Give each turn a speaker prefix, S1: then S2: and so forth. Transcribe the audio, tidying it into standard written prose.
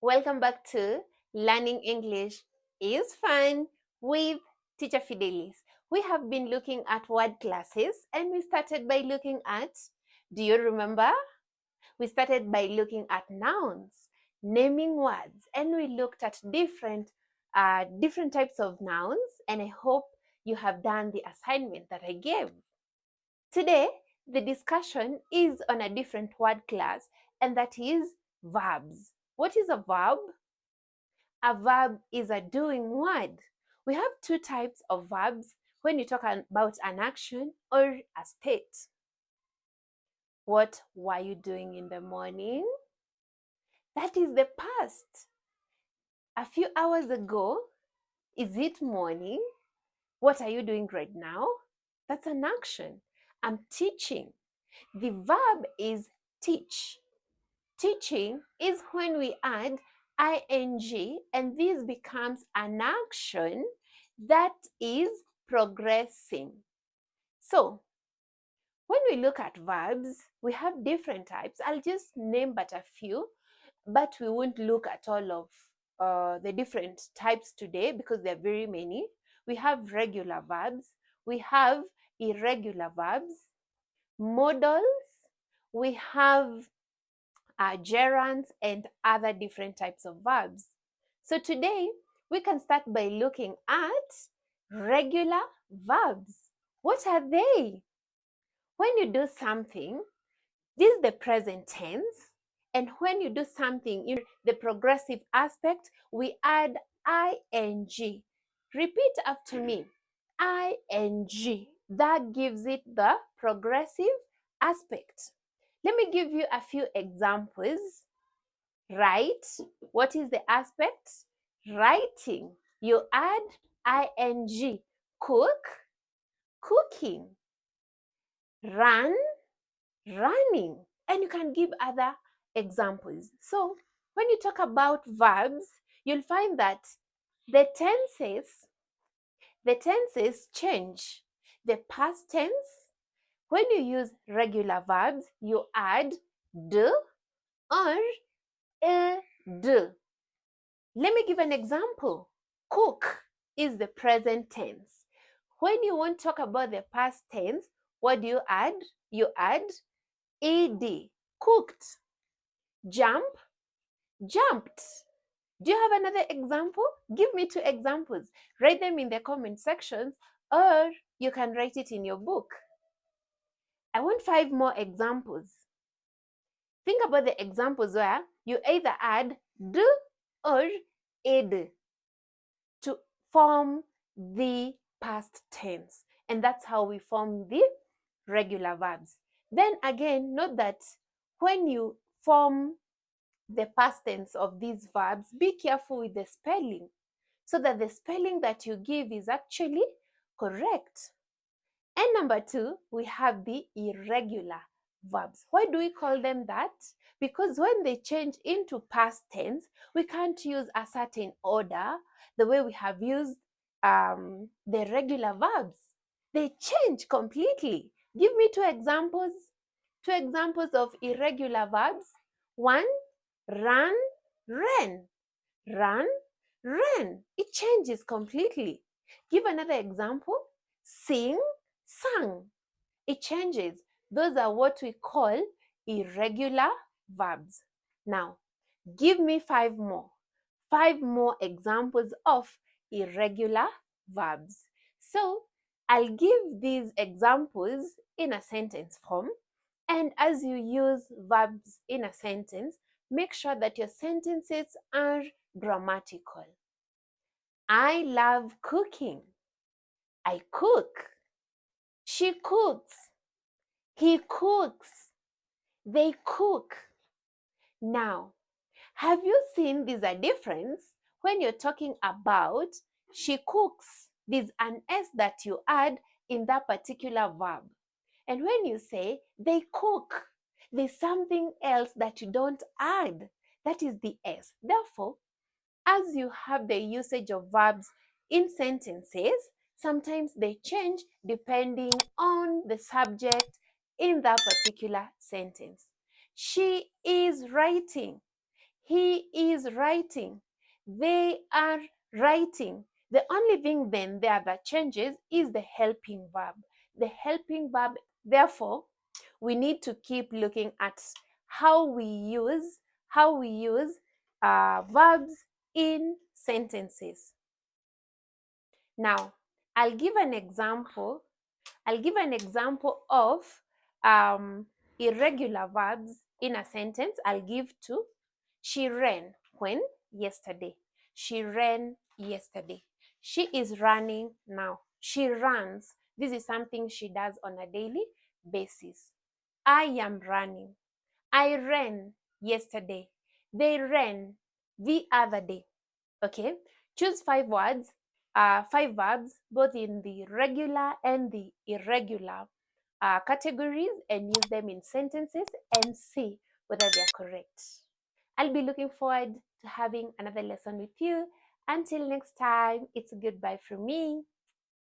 S1: Welcome back to Learning English is Fun with Teacher Fidelis. We have been looking at word classes and we started by looking at, do you remember? We started by looking at nouns, naming words, and we looked at different types of nouns, and I hope you have done the assignment that I gave. Today, the discussion is on a different word class, and that is verbs. What is a verb? A verb is a doing word. We have two types of verbs when you talk about an action or a state. What were you doing in the morning? That is the past. A few hours ago, is it morning? What are you doing right now? That's an action. I'm teaching. The verb is teach. Teaching is when we add ing and this becomes an action that is progressing. So, when we look at verbs, we have different types. I'll just name but a few, but we won't look at all of the different types today because there are very many. We have regular verbs, we have irregular verbs, modals, we have gerunds, and other different types of verbs. So today, we can start by looking at regular verbs. What are they? When you do something, this is the present tense, and when you do something in the progressive aspect, we add ing. Repeat after me. ing. That gives it the progressive aspect. Let me give you a few examples. Write. What is the aspect? Writing. You add ing. Cook. Cooking. Run. Running. And you can give other examples. So when you talk about verbs, you'll find that the tenses change. The past tense, when you use regular verbs, you add d or ed. Let me give an example. Cook is the present tense. When you want to talk about the past tense, what do you add? You add ed. Cooked. Jump, jumped. Do you have another example? Give me two examples. Write them in the comment sections or you can write it in your book. I want 5 more examples. Think about the examples where you either add d or ed to form the past tense. And that's how we form the regular verbs. Then again, note that when you form the past tense of these verbs, be careful with the spelling so that the spelling that you give is actually correct. And number 2, we have the irregular verbs. Why do we call them that? Because when they change into past tense, we can't use a certain order the way we have used the regular verbs. They change completely. Give me 2 examples. 2 examples of irregular verbs. 1, run, ran. Run, ran. It changes completely. Give another example. Sing, sang. It changes. Those are what we call irregular verbs. Now, give me 5 more. 5 more examples of irregular verbs. So, I'll give these examples in a sentence form, and as you use verbs in a sentence, make sure that your sentences are grammatical. I love cooking. I cook. She cooks. He cooks. They cook. Now, have you seen there's a difference when you're talking about she cooks? There's an S that you add in that particular verb. And when you say they cook, there's something else that you don't add. That is the S. Therefore, as you have the usage of verbs in sentences, sometimes they change depending on the subject in that particular sentence. She is writing. He is writing. They are writing. The only thing then there that changes is the helping verb. The helping verb, therefore, we need to keep looking at how we use verbs in sentences. Now, I'll give an example. I'll give an example of irregular verbs in a sentence. I'll give two. She ran when? Yesterday. She ran yesterday. She is running now. She runs. This is something she does on a daily basis. I am running. I ran yesterday. They ran the other day. Okay, choose 5 verbs, both in the regular and the irregular categories, and use them in sentences and see whether they are correct. I'll be looking forward to having another lesson with you. Until next time, it's goodbye from me.